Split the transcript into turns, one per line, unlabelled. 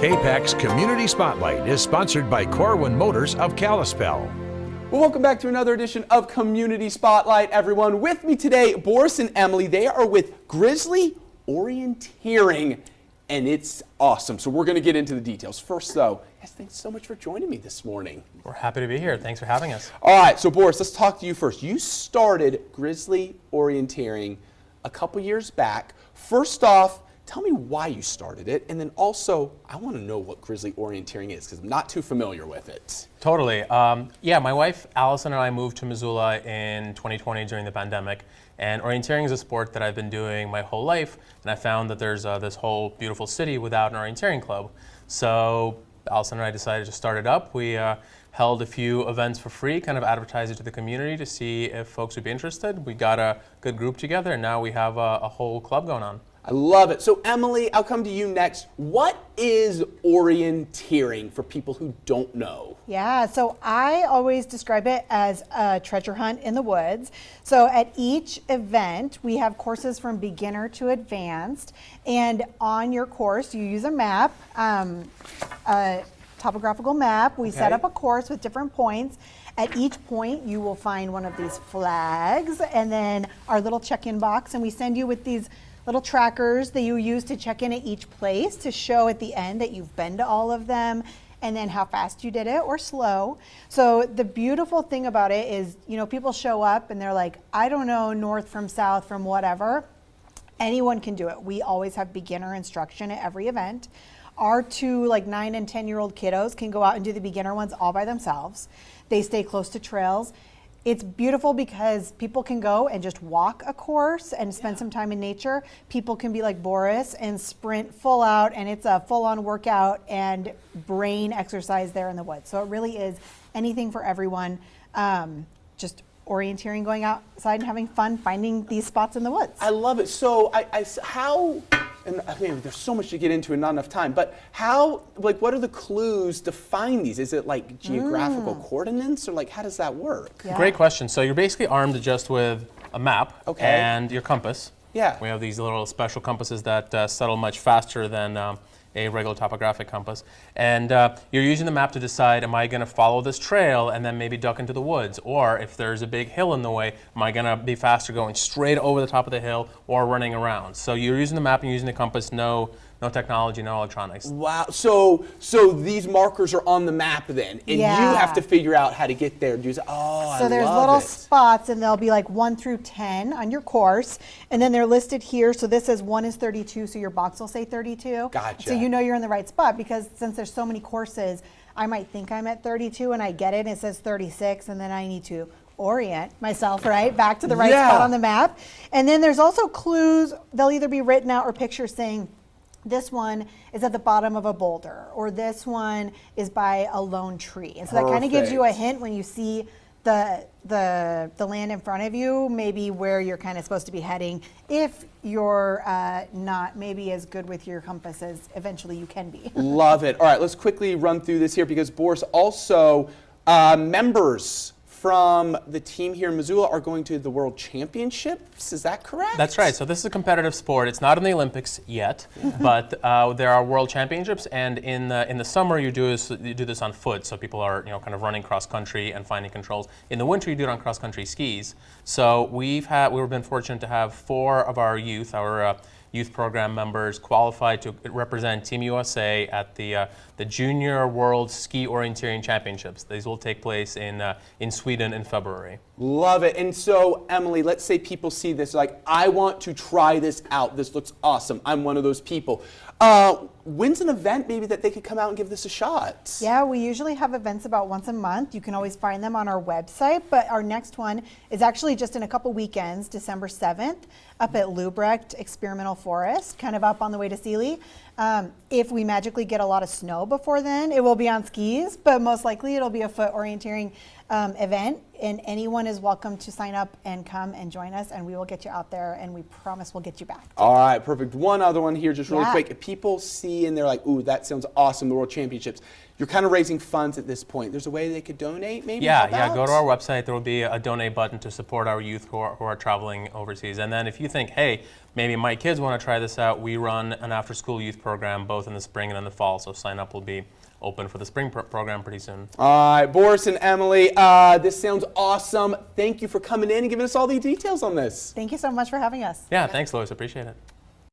KPAX Community Spotlight is sponsored by Corwin Motors of Kalispell.
Well, welcome back to another edition of Community Spotlight, everyone. With me today, Boris and Emily. They are with Grizzly Orienteering, and it's awesome. So we're going to get into the details. First, though, guys, thanks so much for joining me this morning.
We're happy to be here. Thanks for having us.
All right, so Boris, let's talk to you first. You started Grizzly Orienteering a couple years back. First off, tell me why you started it, and then also, I want to know what Grizzly Orienteering is, because I'm not too familiar with it.
Totally. Yeah, my wife, Allison, and I moved to Missoula in 2020 during the pandemic, and orienteering is a sport that I've been doing my whole life, and I found that there's this whole beautiful city without an orienteering club. So Allison and I decided to start it up. We held a few events for free, kind of advertised it to the community to see if folks would be interested. We got a good group together, and now we have a whole club going on.
I love it. So Emily, I'll come to you next. What is orienteering for people who don't know?
Yeah, so I always describe it as a treasure hunt in the woods. So at each event, we have courses from beginner to advanced. And on your course, you use a map, a topographical map. We set up a course with different points. At each point, you will find one of these flags and then our little check-in box. And we send you with these little trackers that you use to check in at each place to show at the end that you've been to all of them and then how fast you did it or slow. So the beautiful thing about it is, you know, people show up and they're like, I don't know north from south from whatever. Anyone can do it. We always have beginner instruction at every event. Our two 9 and 10-year-old kiddos can go out and do the beginner ones all by themselves. They stay close to trails. It's beautiful because people can go and just walk a course and spend some time in nature. People can be like Boris and sprint full out, and it's a full-on workout and brain exercise there in the woods. So it really is anything for everyone. Just orienteering, going outside and having fun, finding these spots in the woods.
I love it. So how, and I mean, there's so much to get into and not enough time, but how, what are the clues to find these? Is it like geographical coordinates, or how does that work?
Yeah. Great question. So you're basically armed just with a map and your compass.
Yeah.
We have these little special compasses that settle much faster than a regular topographic compass. And you're using the map to decide, am I going to follow this trail and then maybe duck into the woods? Or if there's a big hill in the way, am I going to be faster going straight over the top of the hill or running around? So you're using the map and using the compass, no technology, no electronics.
Wow. So these markers are on the map then, and you have to figure out how to get there.
So there's little spots, and they'll be 1 through 10 on your course, and then they're listed here. So this says 1 is 32, so your box will say 32.
Gotcha.
So you know you're in the right spot, because since there's so many courses, I might think I'm at 32 and I get it and it says 36, and then I need to orient myself back to the right spot on the map. And then there's also clues. They'll either be written out or pictures saying, this one is at the bottom of a boulder, or this one is by a lone tree. And so that kind of gives you a hint when you see the land in front of you, maybe where you're kind of supposed to be heading, if you're not maybe as good with your compass as eventually you can be.
Love it. All right, let's quickly run through this here, because Boris, also members from the team here in Missoula are going to the World Championships. Is that correct?
That's right. So this is a competitive sport. It's not in the Olympics yet, but there are World Championships, and in the summer you do this on foot. So people are kind of running cross country and finding controls. In the winter you do it on cross country skis. So we've been fortunate to have 4 of our youth, youth program members, qualified to represent Team USA at the Junior World Ski Orienteering Championships. These will take place in Sweden in February.
Love it. And so, Emily, let's say people see this I want to try this out. This looks awesome. I'm one of those people. When's an event maybe that they could come out and give this a shot?
Yeah, we usually have events about once a month. You can always find them on our website, but our next one is actually just in a couple weekends, December 7th, up at Lubrecht Experimental Forest, kind of up on the way to Sealy. If we magically get a lot of snow before then, it will be on skis, but most likely it'll be a foot orienteering event, and anyone is welcome to sign up and come and join us, and we will get you out there, and we promise we'll get you back.
All right, perfect. One other one here, just really quick. If people see and they're like, ooh, that sounds awesome, the World Championships, you're kind of raising funds at this point. There's a way they could donate, maybe?
Yeah, go to our website. There will be a donate button to support our youth who are traveling overseas. And then if you think, hey, maybe my kids want to try this out, we run an after-school youth program program both in the spring and in the fall. So sign up will be open for the spring program pretty soon.
All right, Boris and Emily, this sounds awesome. Thank you for coming in and giving us all the details on this.
Thank you so much for having us.
Yeah, thanks, Lois. Appreciate it.